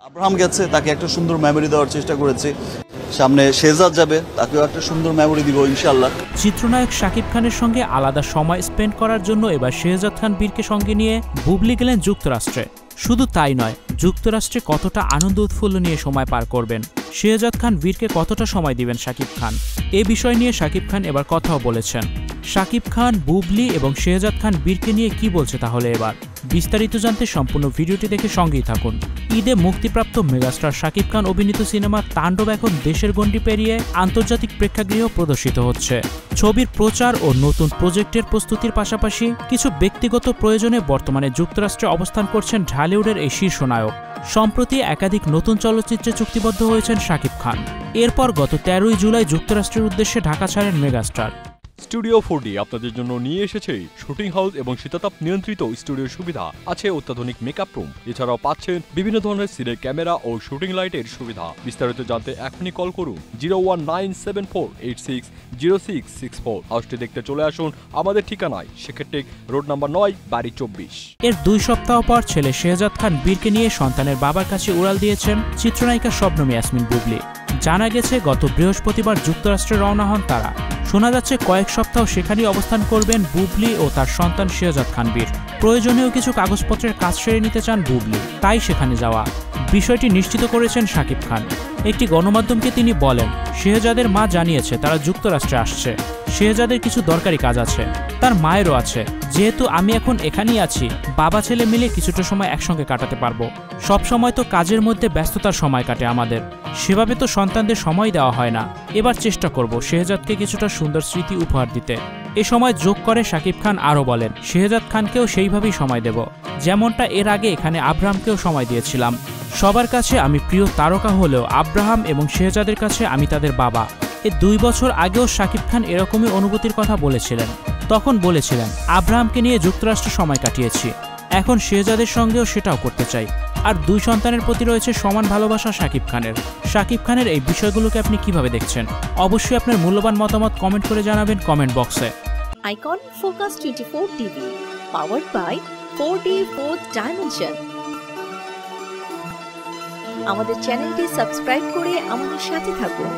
Abraham গেছে, তাকে একটা সুন্দর মেমোরি দেওয়ার চেষ্টা করেছি। সামনে শেহজাদ যাবে, তাকেও একটা সুন্দর মেমোরি দিব ইনশাআল্লাহ। চিত্রনায়ক শাকিব খানের সঙ্গে আলাদা সময় স্পেন্ড করার জন্য এবার শেহজাদ খান বীরকে সঙ্গে নিয়ে বুবলি গেলেন যুক্তরাষ্ট্রে। শুধু তাই নয়, যুক্তরাষ্ট্রে কতটা আনন্দ উৎফুল্ল নিয়ে সময় পার করবেন, শেহজাদ খান বীরকে কতটা সময় দিবেন শাকিব খান, এ বিষয় নিয়ে শাকিব খান এবার কথাও বলেছেন। শাকিব খান, বুবলি এবং শেহজাদ খান বীরকে নিয়ে কি বলছে তাহলে এবার বিস্তারিত জানতে সম্পূর্ণ ভিডিওটি দেখে সঙ্গেই থাকুন। ঈদে মুক্তিপ্রাপ্ত মেগাস্টার শাকিব খান অভিনীত সিনেমা তাণ্ডব এখন দেশের গণ্ডি পেরিয়ে আন্তর্জাতিক প্রেক্ষাগৃহ প্রদর্শিত হচ্ছে। ছবির প্রচার ও নতুন প্রজেক্টের প্রস্তুতির পাশাপাশি কিছু ব্যক্তিগত প্রয়োজনে বর্তমানে যুক্তরাষ্ট্রে অবস্থান করছেন ঢালিউডের এই শীর্ষ নায়ক। সম্প্রতি একাধিক নতুন চলচ্চিত্রে চুক্তিবদ্ধ হয়েছেন শাকিব খান। এরপর গত 13ই জুলাই যুক্তরাষ্ট্রের উদ্দেশ্যে ঢাকা ছাড়েন মেগাস্টার। স্টুডিও 4D আপনাদের জন্য নিয়ে এসেছে শুটিং হাউস এবং শীতাতাপ নিয়ন্ত্রিত স্টুডিওর সুবিধা, আছে অত্যাধুনিক মেকআপ রুম, এছাড়াও পাচ্ছেন বিভিন্ন ধরনের সিনে ক্যামেরা ও শুটিং লাইটের সুবিধা। বিস্তারিত জানতে এখনই কল করুন 01974860664। হাউসটি দেখতে চলে আসুন আমাদের ঠিকানায় সেক্ষেত্রে রোড নাম্বার 9, বাড়ি 24। এর 2 সপ্তাহ পর ছেলে শেহজাদ খান বীরকে নিয়ে সন্তানের বাবার কাছে উড়াল দিয়েছেন চিত্রনায়িকা শবনম ইয়াসমিন বুবলি। জানা গেছে গত বৃহস্পতিবার যুক্তরাষ্ট্রে রওনা হন তারা। শোনা যাচ্ছে কয়েক সপ্তাহ সেখানেই অবস্থান করবেন বুবলি ও তার সন্তান শেহজাদ খান বীর। প্রয়োজনীয় কিছু কাগজপত্রের কাজ সেরে নিতে চান বুবলি, তাই সেখানে যাওয়া। বিষয়টি নিশ্চিত করেছেন শাকিব খান। একটি গণমাধ্যমকে তিনি বলেন, শেহজাদের মা জানিয়েছে তারা যুক্তরাষ্ট্রে আসছে, শেহজাদের কিছু দরকারি কাজ আছে, তার মায়েরও আছে। যেহেতু আমি এখন এখানেই আছি, বাবা ছেলে মিলে কিছুটা সময় একসঙ্গে কাটাতে পারবো। সব সময় তো কাজের মধ্যে ব্যস্ততার সময় কাটে আমাদের, সেভাবে তো সন্তানদের সময় দেওয়া হয় না। এবার চেষ্টা করব শেহজাদকে কিছুটা সুন্দর স্মৃতি উপহার দিতে। এ সময় যোগ করে শাকিব খান আরও বলেন, শেহজাদ খানকেও সেইভাবেই সময় দেব, যেমনটা এর আগে এখানে আব্রাহামকেও সময় দিয়েছিলাম। সবার কাছে আমি প্রিয় তারকা হলেও আব্রাহাম এবং শেহজাদের কাছে আমি তাদের বাবা। 2 বছর আগেও শাকিব খান এরকমই অনুভূতির কথা বলেছিলেন। তখন বলেছিলেন, আব্রাহামকে নিয়ে যুক্তরাষ্ট্রে সময় কাটিয়েছি, এখন শেহজাদের সঙ্গেও সেটাও করতে চাই। আর 2 সন্তানের প্রতি রয়েছে সমান ভালোবাসা শাকিব খানের। শাকিব খানের এই বিষয়গুলোকে আপনি কিভাবে দেখছেন? অবশ্যই আপনার মূল্যবান মতামত কমেন্ট করে জানাবেন কমেন্ট বক্সে। Icon Focus 24 TV, powered by 4D Fourth Dimension। আমাদের চ্যানেলটি সাবস্ক্রাইব করে আমাদের সাথে থাকুন।